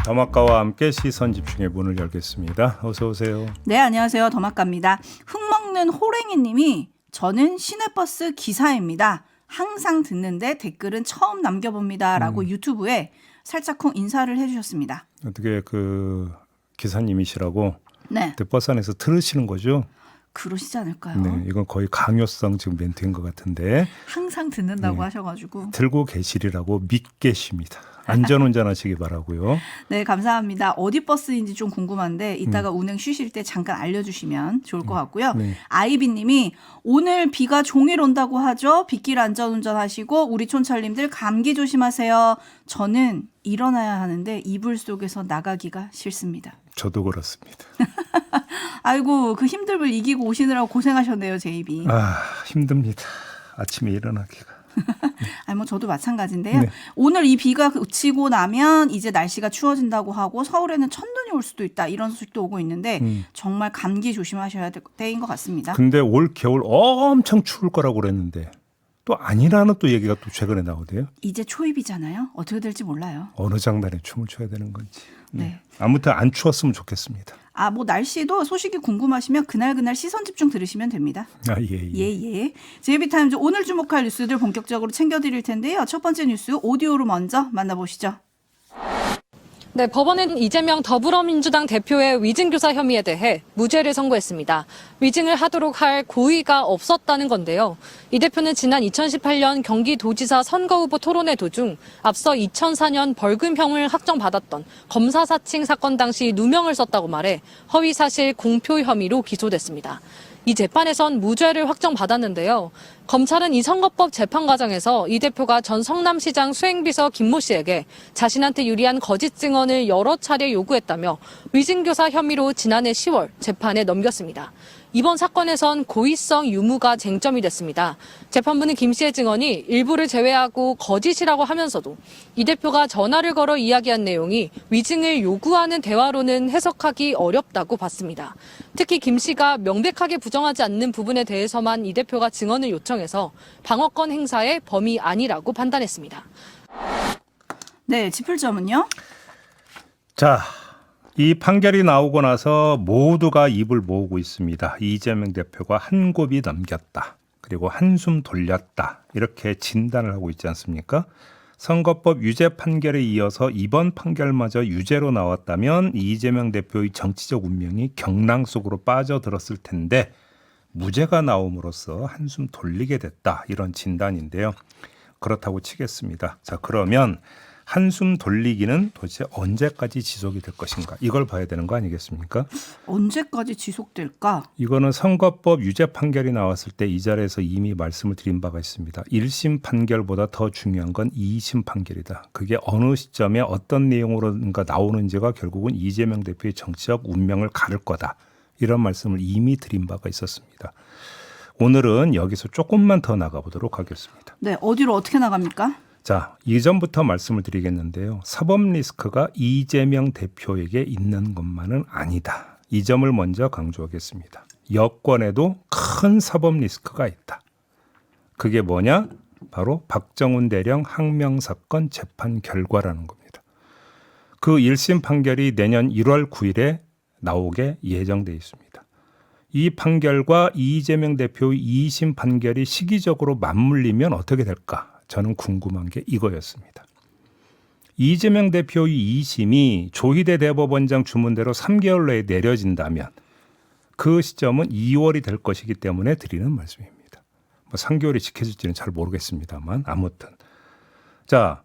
더마카와 함께 시선 집중의 문을 열겠습니다. 어서 오세요. 네, 안녕하세요. 더마카입니다. 흙먹는 호랭이님이 저는 시내버스 기사입니다. 항상 듣는데 댓글은 처음 남겨봅니다. 라고 유튜브에 살짝쿵 인사를 해주셨습니다. 어떻게 그 기사님이시라고 네, 버스 안에서 들으시는 거죠? 그러시지 않을까요? 네, 이건 거의 강요성 지금 멘트인 것 같은데 항상 듣는다고 하셔가지고. 들고 계시리라고 믿겠습니다. 안전운전하시기 바라고요. 네, 감사합니다. 어디 버스인지 좀 궁금한데 이따가 운행 쉬실 때 잠깐 알려주시면 좋을 것 같고요. 네. 아이비님이 오늘 비가 종일 온다고 하죠. 빗길 안전운전 하시고 우리 촌철님들 감기 조심하세요. 저는 일어나야 하는데 이불 속에서 나가기가 싫습니다. 저도 그렇습니다. 아이고 그 힘듦을 이기고 오시느라고 고생하셨네요, 제이비. 아, 힘듭니다. 아침에 일어나기가. 아니 뭐 저도 마찬가지인데요. 네. 오늘 이 비가 그치고 나면 이제 날씨가 추워진다고 하고 서울에는 첫눈이 올 수도 있다 이런 소식도 오고 있는데 정말 감기 조심하셔야 될 때인 것 같습니다. 근데 올 겨울 엄청 추울 거라고 그랬는데 또 아니라는 또 얘기가 또 최근에 나오대요. 이제 초입이잖아요. 어떻게 될지 몰라요. 어느 장단에 춤을 춰야 되는 건지. 네. 아무튼 안 추웠으면 좋겠습니다. 아, 뭐 날씨도 소식이 궁금하시면 그날 시선 집중 들으시면 됩니다. 아, 예. 예. 제이비타임즈 오늘 주목할 뉴스들 본격적으로 챙겨드릴 텐데요. 첫 번째 뉴스 오디오로 먼저 만나보시죠. 네, 법원은 이재명 더불어민주당 대표의 위증교사 혐의에 대해 무죄를 선고했습니다. 위증을 하도록 할 고의가 없었다는 건데요. 이 대표는 지난 2018년 경기도지사 선거후보 토론회 도중 앞서 2004년 벌금형을 확정받았던 검사 사칭 사건 당시 누명을 썼다고 말해 허위사실 공표 혐의로 기소됐습니다. 이 재판에선 무죄를 확정받았는데요. 검찰은 이 선거법 재판 과정에서 이 대표가 전 성남시장 수행비서 김모 씨에게 자신한테 유리한 거짓 증언을 여러 차례 요구했다며 위증교사 혐의로 지난해 10월 재판에 넘겼습니다. 이번 사건에선 고의성 유무가 쟁점이 됐습니다. 재판부는 김 씨의 증언이 일부를 제외하고 거짓이라고 하면서도 이 대표가 전화를 걸어 이야기한 내용이 위증을 요구하는 대화로는 해석하기 어렵다고 봤습니다. 특히 김 씨가 명백하게 부정하지 않는 부분에 대해서만 이 대표가 증언을 요청해서 방어권 행사의 범위 아니라고 판단했습니다. 네, 짚을점은요? 자, 이 판결이 나오고 나서 모두가 입을 모으고 있습니다. 이재명 대표가 한 곱이 넘겼다. 그리고 한숨 돌렸다. 이렇게 진단을 하고 있지 않습니까? 선거법 유죄 판결에 이어서 이번 판결마저 유죄로 나왔다면 이재명 대표의 정치적 운명이 경랑 속으로 빠져들었을 텐데 무죄가 나옴으로써 한숨 돌리게 됐다. 이런 진단인데요. 그렇다고 치겠습니다. 자, 그러면 한숨 돌리기는 도대체 언제까지 지속이 될 것인가? 이걸 봐야 되는 거 아니겠습니까? 언제까지 지속될까? 이거는 선거법 유죄 판결이 나왔을 때 이 자리에서 이미 말씀을 드린 바가 있습니다. 1심 판결보다 더 중요한 건 2심 판결이다. 그게 어느 시점에 어떤 내용으로가 나오는지가 결국은 이재명 대표의 정치적 운명을 가를 거다. 이런 말씀을 이미 드린 바가 있었습니다. 오늘은 여기서 조금만 더 나가보도록 하겠습니다. 네, 어디로 어떻게 나갑니까? 자, 이전부터 말씀을 드리겠는데요. 사법 리스크가 이재명 대표에게 있는 것만은 아니다. 이 점을 먼저 강조하겠습니다. 여권에도 큰 사법 리스크가 있다. 그게 뭐냐? 바로 박정훈 대령 항명 사건 재판 결과라는 겁니다. 그 1심 판결이 내년 1월 9일에 나오게 예정돼 있습니다. 이 판결과 이재명 대표의 2심 판결이 시기적으로 맞물리면 어떻게 될까? 저는 궁금한 게 이거였습니다. 이재명 대표의 2심이 조희대 대법원장 주문대로 3개월 내에 내려진다면 그 시점은 2월이 될 것이기 때문에 드리는 말씀입니다. 뭐 3개월이 지켜질지는 잘 모르겠습니다만 아무튼 자,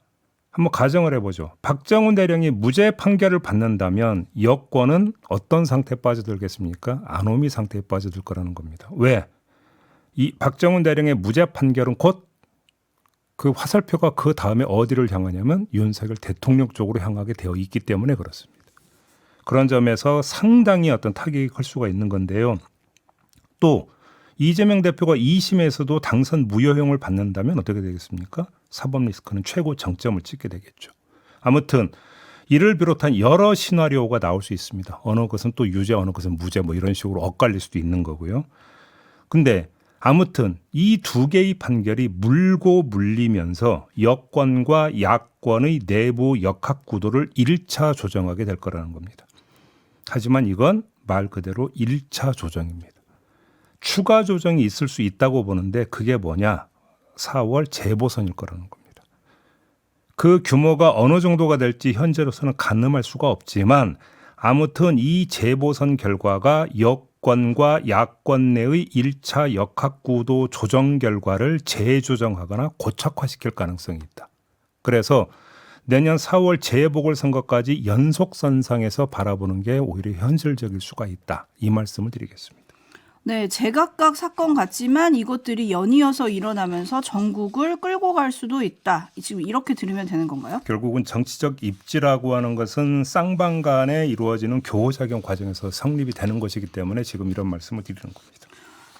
한번 가정을 해보죠. 박정훈 대령이 무죄 판결을 받는다면 여권은 어떤 상태에 빠져들겠습니까? 아노미 상태에 빠져들 거라는 겁니다. 왜? 이 박정훈 대령의 무죄 판결은 곧 그 화살표가 그 다음에 어디를 향하냐면 윤석열 대통령 쪽으로 향하게 되어 있기 때문에 그렇습니다. 그런 점에서 상당히 어떤 타격이 클 수가 있는 건데요. 또 이재명 대표가 2심에서도 당선 무효형을 받는다면 어떻게 되겠습니까? 사법 리스크는 최고 정점을 찍게 되겠죠. 아무튼 이를 비롯한 여러 시나리오가 나올 수 있습니다. 어느 것은 또 유죄, 어느 것은 무죄 뭐 이런 식으로 엇갈릴 수도 있는 거고요. 근데 아무튼 이 두 개의 판결이 물고 물리면서 여권과 야권의 내부 역학 구도를 1차 조정하게 될 거라는 겁니다. 하지만 이건 말 그대로 1차 조정입니다. 추가 조정이 있을 수 있다고 보는데 그게 뭐냐? 4월 재보선일 거라는 겁니다. 그 규모가 어느 정도가 될지 현재로서는 가늠할 수가 없지만 아무튼 이 재보선 결과가 여권과 야권 내의 1차 역학구도 조정 결과를 재조정하거나 고착화시킬 가능성이 있다. 그래서 내년 4월 재보궐선거까지 연속선상에서 바라보는 게 오히려 현실적일 수가 있다. 이 말씀을 드리겠습니다. 네, 제각각 사건 같지만 이것들이 연이어서 일어나면서 전국을 끌고 갈 수도 있다. 지금 이렇게 들으면 되는 건가요? 결국은 정치적 입지라고 하는 것은 쌍방간에 이루어지는 교호작용 과정에서 성립이 되는 것이기 때문에 지금 이런 말씀을 드리는 겁니다.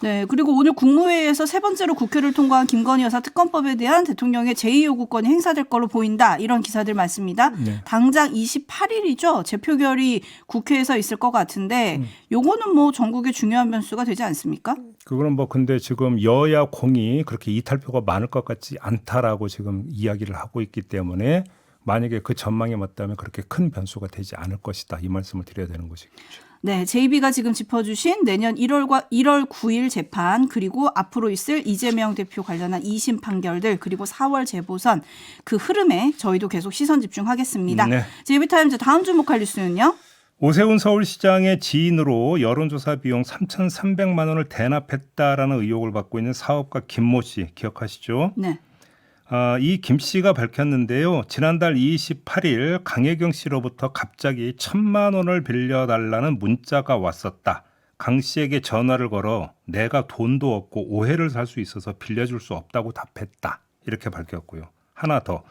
네, 그리고 오늘 국무회의에서 세 번째로 국회를 통과한 김건희 여사 특검법에 대한 대통령의 제2요구권이 행사될 걸로 보인다. 이런 기사들 많습니다. 네. 당장 28일이죠. 재표결이 국회에서 있을 것 같은데 요거는 뭐 전국의 중요한 변수가 되지 않습니까? 그거는 뭐 근데 지금 여야 공이 그렇게 이탈표가 많을 것 같지 않다라고 지금 이야기를 하고 있기 때문에 만약에 그 전망에 맞다면 그렇게 큰 변수가 되지 않을 것이다. 이 말씀을 드려야 되는 것이겠죠. 네, JB가 지금 짚어주신 내년 1월 9일 재판 그리고 앞으로 있을 이재명 대표 관련한 2심 판결들 그리고 4월 재보선 그 흐름에 저희도 계속 시선 집중하겠습니다. 네. JB타임즈 다음 주목할 뉴스는요? 오세훈 서울시장의 지인으로 여론조사 비용 3,300만 원을 대납했다라는 의혹을 받고 있는 사업가 김모 씨 기억하시죠? 네. 이 김 씨가 밝혔는데요. 지난달 28일 강혜경 씨로부터 갑자기 1,000만 원을 빌려달라는 문자가 왔었다. 강 씨에게 전화를 걸어 내가 돈도 없고 오해를 살 수 있어서 빌려줄 수 없다고 답했다. 이렇게 밝혔고요. 하나 더.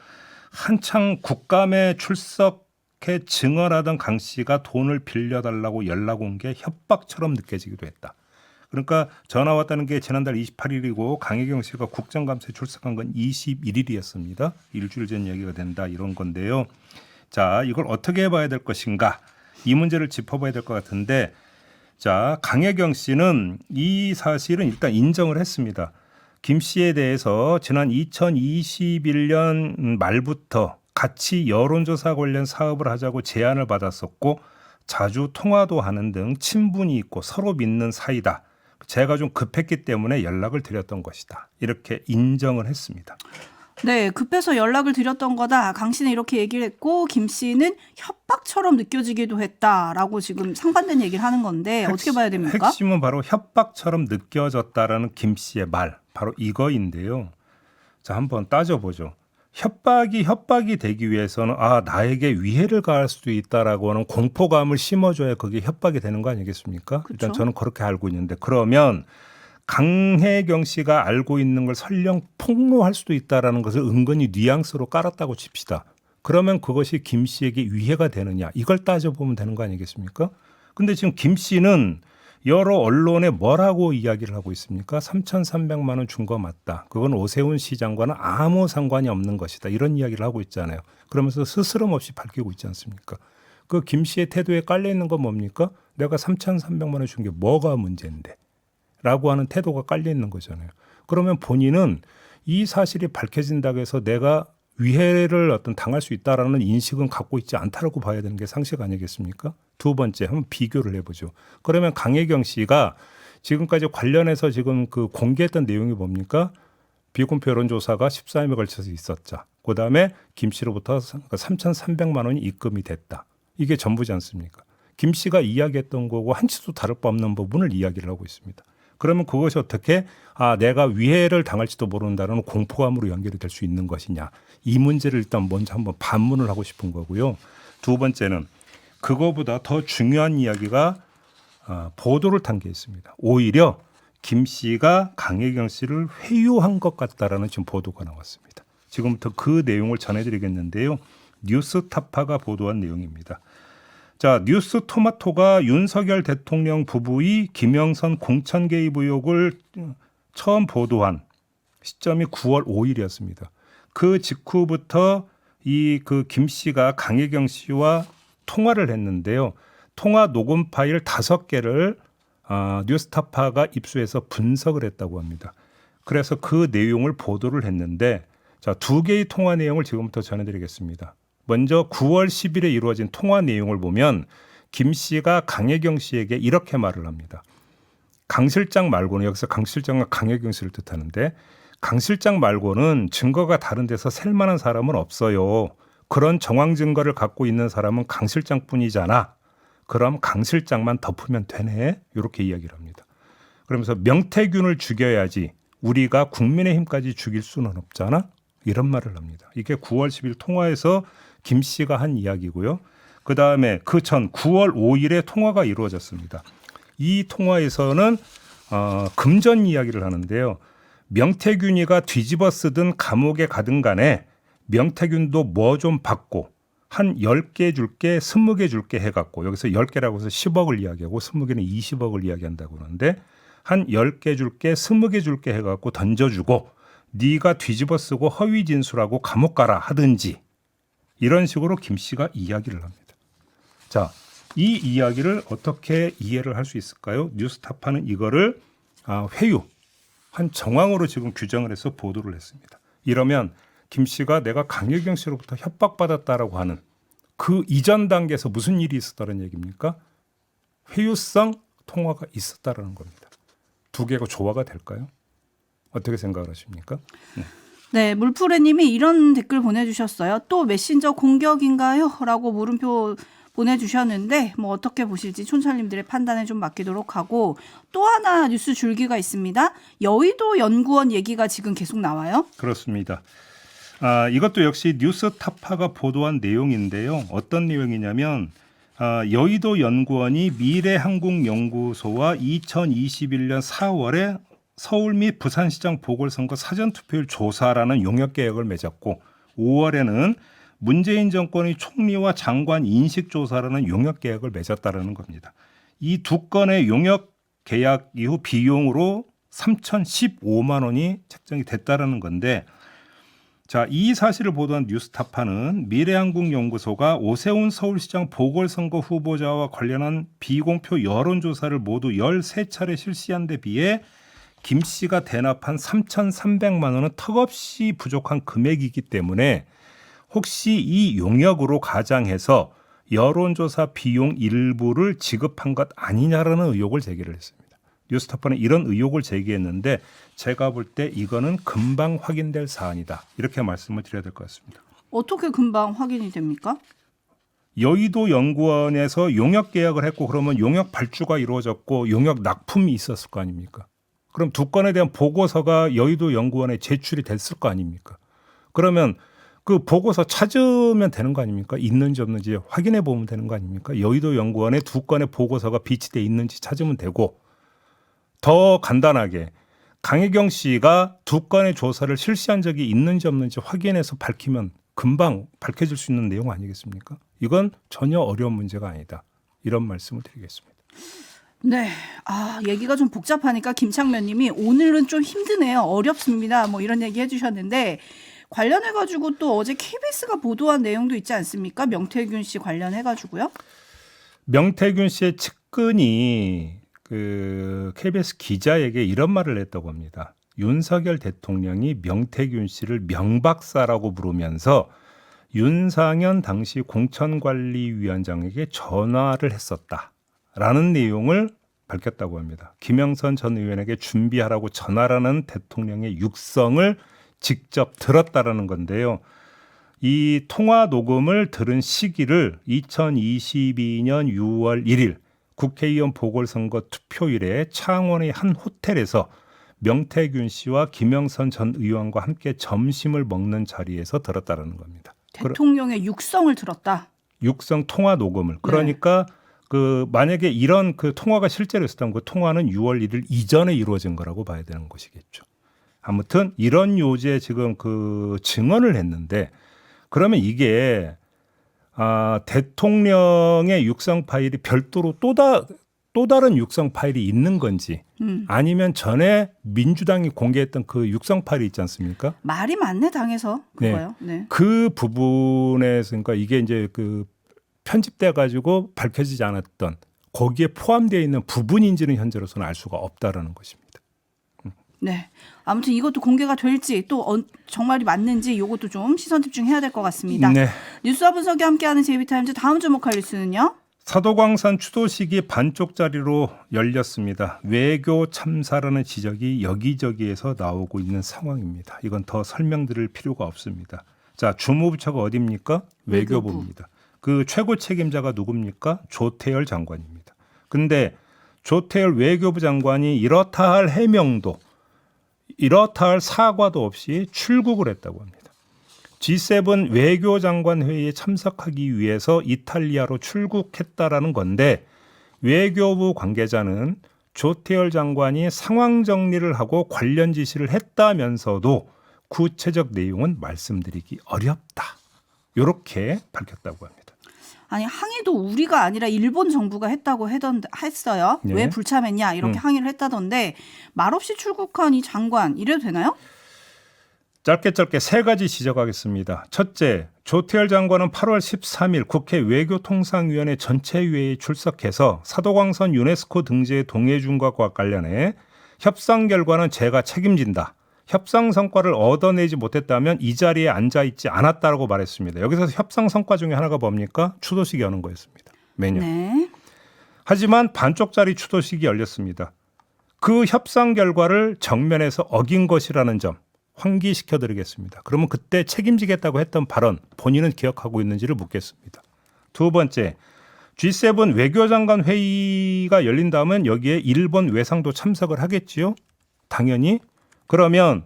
한창 국감에 출석해 증언하던 강 씨가 돈을 빌려달라고 연락 온 게 협박처럼 느껴지기도 했다. 그러니까 전화 왔다는 게 지난달 28일이고 강혜경 씨가 국정감사에 출석한 건 21일이었습니다. 일주일 전 얘기가 된다 이런 건데요. 자, 이걸 어떻게 봐야 될 것인가? 이 문제를 짚어봐야 될 것 같은데 자, 강혜경 씨는 이 사실은 일단 인정을 했습니다. 김 씨에 대해서 지난 2021년 말부터 같이 여론조사 관련 사업을 하자고 제안을 받았었고 자주 통화도 하는 등 친분이 있고 서로 믿는 사이다. 제가 좀 급했기 때문에 연락을 드렸던 것이다. 이렇게 인정을 했습니다. 네, 급해서 연락을 드렸던 거다. 강 씨는 이렇게 얘기를 했고 김 씨는 협박처럼 느껴지기도 했다라고 지금 상반된 얘기를 하는 건데 어떻게 봐야 됩니까? 핵심은 바로 협박처럼 느껴졌다라는 김 씨의 말. 바로 이거인데요. 자, 한번 따져보죠. 협박이 되기 위해서는 나에게 위해를 가할 수도 있다라고 하는 공포감을 심어줘야 그게 협박이 되는 거 아니겠습니까? 그렇죠. 일단 저는 그렇게 알고 있는데 그러면 강혜경 씨가 알고 있는 걸 설령 폭로할 수도 있다라는 것을 은근히 뉘앙스로 깔았다고 칩시다. 그러면 그것이 김 씨에게 위해가 되느냐 이걸 따져보면 되는 거 아니겠습니까? 근데 지금 김 씨는 여러 언론에 뭐라고 이야기를 하고 있습니까? 3,300만 원 준 거 맞다. 그건 오세훈 시장과는 아무 상관이 없는 것이다. 이런 이야기를 하고 있잖아요. 그러면서 스스럼 없이 밝히고 있지 않습니까? 그 김 씨의 태도에 깔려 있는 건 뭡니까? 내가 3,300만 원 준 게 뭐가 문제인데? 라고 하는 태도가 깔려 있는 거잖아요. 그러면 본인은 이 사실이 밝혀진다고 해서 내가 위해를 어떤 당할 수 있다라는 인식은 갖고 있지 않다라고 봐야 되는 게 상식 아니겠습니까? 두 번째, 한번 비교를 해보죠. 그러면 강혜경 씨가 지금까지 관련해서 지금 그 공개했던 내용이 뭡니까? 비공표 여론조사가 14일에 걸쳐서 있었자. 그 다음에 김 씨로부터 3,300만 원이 입금이 됐다. 이게 전부지 않습니까? 김 씨가 이야기했던 거고 한치도 다를 바 없는 부분을 이야기를 하고 있습니다. 그러면 그것이 어떻게 내가 위해를 당할지도 모른다는 공포감으로 연결이 될 수 있는 것이냐. 이 문제를 일단 먼저 한번 반문을 하고 싶은 거고요. 두 번째는 그거보다 더 중요한 이야기가 보도를 탄 게 있습니다. 오히려 김 씨가 강혜경 씨를 회유한 것 같다라는 지금 보도가 나왔습니다. 지금부터 그 내용을 전해드리겠는데요. 뉴스타파가 보도한 내용입니다. 자, 뉴스토마토가 윤석열 대통령 부부의 김영선 공천 개입 의혹을 처음 보도한 시점이 9월 5일이었습니다. 그 직후부터 그 김 씨가 강혜경 씨와 통화를 했는데요. 통화 녹음 파일 5개를 뉴스타파가 입수해서 분석을 했다고 합니다. 그래서 그 내용을 보도를 했는데 자, 두 개의 통화 내용을 지금부터 전해드리겠습니다. 먼저 9월 10일에 이루어진 통화 내용을 보면 김 씨가 강혜경 씨에게 이렇게 말을 합니다. 강 실장 말고는 여기서 강 실장과 강혜경 씨를 뜻하는데 강 실장 말고는 증거가 다른 데서 셀 만한 사람은 없어요. 그런 정황 증거를 갖고 있는 사람은 강 실장뿐이잖아. 그럼 강 실장만 덮으면 되네. 이렇게 이야기를 합니다. 그러면서 명태균을 죽여야지 우리가 국민의힘까지 죽일 수는 없잖아. 이런 말을 합니다. 이게 9월 10일 통화에서 김 씨가 한 이야기고요. 그다음에 그 전 9월 5일에 통화가 이루어졌습니다. 이 통화에서는 금전 이야기를 하는데요. 명태균이가 뒤집어 쓰든 감옥에 가든 간에 명태균도 뭐 좀 받고 한 10개 줄게 20개 줄게 해갖고 여기서 10개라고 해서 10억을 이야기하고 20개는 20억을 이야기한다고 하는데 한 10개 줄게 20개 줄게 해갖고 던져주고 네가 뒤집어 쓰고 허위 진술하고 감옥 가라 하든지 이런 식으로 김 씨가 이야기를 합니다. 자, 이 이야기를 어떻게 이해를 할 수 있을까요? 뉴스타파는 이거를 회유, 한 정황으로 지금 규정을 해서 보도를 했습니다. 이러면 김 씨가 내가 강혜경 씨로부터 협박받았다라고 하는 그 이전 단계에서 무슨 일이 있었다는 얘기입니까? 회유성 통화가 있었다라는 겁니다. 두 개가 조화가 될까요? 어떻게 생각을 하십니까? 네, 물프레님이 이런 댓글 보내주셨어요. 또 메신저 공격인가요? 라고 물음표 보내주셨는데 뭐 어떻게 보실지 촌철님들의 판단에 좀 맡기도록 하고 또 하나 뉴스 줄기가 있습니다. 여의도 연구원 얘기가 지금 계속 나와요. 그렇습니다. 이것도 역시 뉴스타파가 보도한 내용인데요. 어떤 내용이냐면 여의도 연구원이 미래한국연구소와 2021년 4월에 서울 및 부산시장 보궐선거 사전투표율 조사라는 용역계약을 맺었고 5월에는 문재인 정권의 총리와 장관 인식조사라는 용역계약을 맺었다는 겁니다. 이 두 건의 용역계약 이후 비용으로 3,015만 원이 책정이 됐다는 건데 자, 이 사실을 보도한 뉴스타파는 미래한국연구소가 오세훈 서울시장 보궐선거 후보자와 관련한 비공표 여론조사를 모두 13차례 실시한 데 비해 김 씨가 대납한 3,300만 원은 턱없이 부족한 금액이기 때문에 혹시 이 용역으로 가장해서 여론조사 비용 일부를 지급한 것 아니냐라는 의혹을 제기를 했습니다. 뉴스타파는 이런 의혹을 제기했는데 제가 볼 때 이거는 금방 확인될 사안이다. 이렇게 말씀을 드려야 될 것 같습니다. 어떻게 금방 확인이 됩니까? 여의도 연구원에서 용역 계약을 했고 그러면 용역 발주가 이루어졌고 용역 납품이 있었을 거 아닙니까? 그럼 두 건에 대한 보고서가 여의도 연구원에 제출이 됐을 거 아닙니까? 그러면 그 보고서 찾으면 되는 거 아닙니까? 있는지 없는지 확인해 보면 되는 거 아닙니까? 여의도 연구원에 두 건의 보고서가 비치돼 있는지 찾으면 되고 더 간단하게 강혜경 씨가 두 건의 조사를 실시한 적이 있는지 없는지 확인해서 밝히면 금방 밝혀질 수 있는 내용 아니겠습니까? 이건 전혀 어려운 문제가 아니다. 이런 말씀을 드리겠습니다. 네, 얘기가 좀 복잡하니까 김창면님이 오늘은 좀 힘드네요. 어렵습니다. 뭐 이런 얘기 해주셨는데 관련해가지고 또 어제 KBS가 보도한 내용도 있지 않습니까? 명태균 씨 관련해가지고요. 명태균 씨의 측근이 그 KBS 기자에게 이런 말을 했다고 합니다. 윤석열 대통령이 명태균 씨를 명박사라고 부르면서 윤상현 당시 공천관리위원장에게 전화를 했었다라는 내용을 밝혔다고 합니다. 김영선 전 의원에게 준비하라고 전화라는 대통령의 육성을 직접 들었다라는 건데요. 이 통화 녹음을 들은 시기를 2022년 6월 1일 국회의원 보궐선거 투표일에 창원의 한 호텔에서 명태균 씨와 김영선 전 의원과 함께 점심을 먹는 자리에서 들었다는 겁니다. 대통령의 육성을 들었다. 육성 통화 녹음을. 그러니까 그 만약에 이런 그 통화가 실제로 있었다면 그 통화는 6월 1일 이전에 이루어진 거라고 봐야 되는 것이겠죠. 아무튼 이런 요지에 지금 그 증언을 했는데 그러면 이게 대통령의 육성 파일이 별도로 또 다른 육성 파일이 있는 건지 아니면 전에 민주당이 공개했던 그 육성 파일이 있지 않습니까? 말이 많네 당에서 그거요. 네. 그 부분에서 그러니까 이게 이제 그 편집돼 가지고 밝혀지지 않았던 거기에 포함되어 있는 부분인지는 현재로서는 알 수가 없다라는 것입니다. 네. 아무튼 이것도 공개가 될지 또 정말이 맞는지 이것도 좀 시선 집중해야 될 것 같습니다. 네. 뉴스와 분석이 함께하는 JB타임즈 다음 주목할 뉴스는요. 사도광산 추도식이 반쪽짜리로 열렸습니다. 외교 참사라는 지적이 여기저기에서 나오고 있는 상황입니다. 이건 더 설명드릴 필요가 없습니다. 자, 주무부처가 어디입니까? 외교부입니다. 그 최고 책임자가 누굽니까? 조태열 장관입니다. 근데 조태열 외교부 장관이 이렇다 할 해명도 이렇다 할 사과도 없이 출국을 했다고 합니다. G7 외교장관 회의에 참석하기 위해서 이탈리아로 출국했다라는 건데 외교부 관계자는 조태열 장관이 상황 정리를 하고 관련 지시를 했다면서도 구체적 내용은 말씀드리기 어렵다. 이렇게 밝혔다고 합니다. 아니 항의도 우리가 아니라 일본 정부가 했다고 했어요. 네. 왜 불참했냐 이렇게 항의를 했다던데 말없이 출국한 이 장관 이래도 되나요? 짧게 세 가지 지적하겠습니다. 첫째, 조태열 장관은 8월 13일 국회 외교통상위원회 전체회의에 출석해서 사도광산 유네스코 등재의 동해준과 관련해 협상 결과는 제가 책임진다. 협상 성과를 얻어내지 못했다면 이 자리에 앉아있지 않았다라고 말했습니다. 여기서 협상 성과 중에 하나가 뭡니까? 추도식이 여는 거였습니다. 매년. 네. 하지만 반쪽짜리 추도식이 열렸습니다. 그 협상 결과를 정면에서 어긴 것이라는 점 환기시켜드리겠습니다. 그러면 그때 책임지겠다고 했던 발언 본인은 기억하고 있는지를 묻겠습니다. 두 번째, G7 외교장관 회의가 열린다면 여기에 일본 외상도 참석을 하겠지요? 당연히. 그러면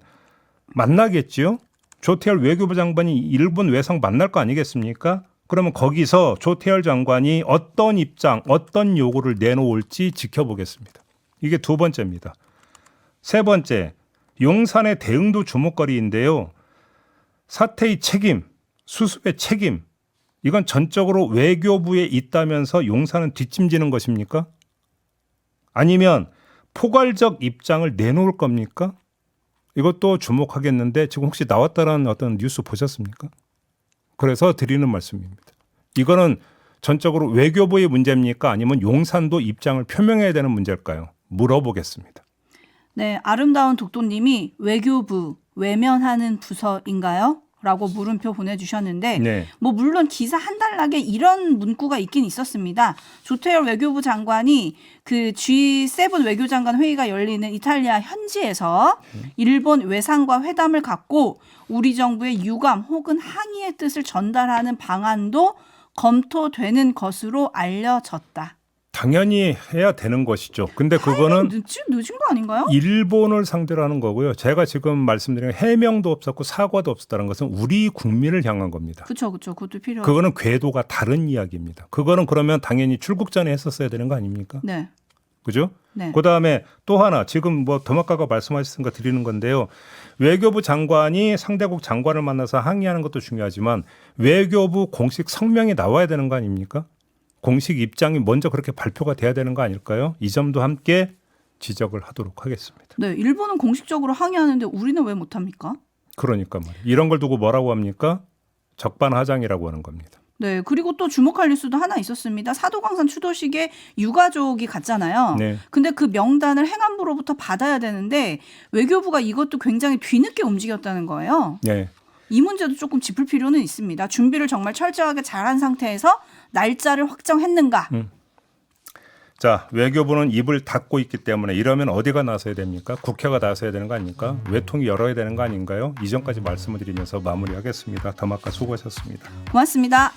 만나겠지요? 조태열 외교부 장관이 일본 외상 만날 거 아니겠습니까? 그러면 거기서 조태열 장관이 어떤 입장, 어떤 요구를 내놓을지 지켜보겠습니다. 이게 두 번째입니다. 세 번째, 용산의 대응도 주목거리인데요. 사태의 책임, 수습의 책임, 이건 전적으로 외교부에 있다면서 용산은 뒷짐지는 것입니까? 아니면 포괄적 입장을 내놓을 겁니까? 이것도 주목하겠는데 지금 혹시 나왔다는 어떤 뉴스 보셨습니까? 그래서 드리는 말씀입니다. 이거는 전적으로 외교부의 문제입니까? 아니면 용산도 입장을 표명해야 되는 문제일까요? 물어보겠습니다. 네, 아름다운 독도님이 외교부 외면하는 부서인가요? 라고 물음표 보내주셨는데 네. 뭐 물론 기사 한 단락에 이런 문구가 있긴 있었습니다. 조태열 외교부 장관이 그 G7 외교장관 회의가 열리는 이탈리아 현지에서 일본 외상과 회담을 갖고 우리 정부의 유감 혹은 항의의 뜻을 전달하는 방안도 검토되는 것으로 알려졌다. 당연히 해야 되는 것이죠. 근데 그거는 늦은 거 아닌가요? 일본을 상대로 하는 거고요. 제가 지금 말씀드린 해명도 없었고 사과도 없었다는 것은 우리 국민을 향한 겁니다. 그렇죠. 그것도 필요하죠. 그거는 궤도가 다른 이야기입니다. 그거는 그러면 당연히 출국 전에 했었어야 되는 거 아닙니까? 네. 그죠? 네. 그다음에 또 하나 지금 뭐 더마카가 말씀하신 거 드리는 건데요. 외교부 장관이 상대국 장관을 만나서 항의하는 것도 중요하지만 외교부 공식 성명이 나와야 되는 거 아닙니까? 공식 입장이 먼저 그렇게 발표가 돼야 되는 거 아닐까요? 이 점도 함께 지적을 하도록 하겠습니다. 네, 일본은 공식적으로 항의하는데 우리는 왜 못합니까? 그러니까 말이에요. 이런 걸 두고 뭐라고 합니까? 적반하장이라고 하는 겁니다. 네, 그리고 또 주목할 뉴스도 하나 있었습니다. 사도광산 추도식에 유가족이 갔잖아요. 네. 근데 그 명단을 행안부로부터 받아야 되는데 외교부가 이것도 굉장히 뒤늦게 움직였다는 거예요. 네. 이 문제도 조금 짚을 필요는 있습니다. 준비를 정말 철저하게 잘한 상태에서 날짜를 확정했는가? 자, 외교부는 입을 닫고 있기 때문에 이러면 어디가 나서야 됩니까? 국회가 나서야 되는 거 아닙니까? 외통이 열어야 되는 거 아닌가요? 이전까지 말씀을 드리면서 마무리하겠습니다. 더마카 수고하셨습니다. 고맙습니다.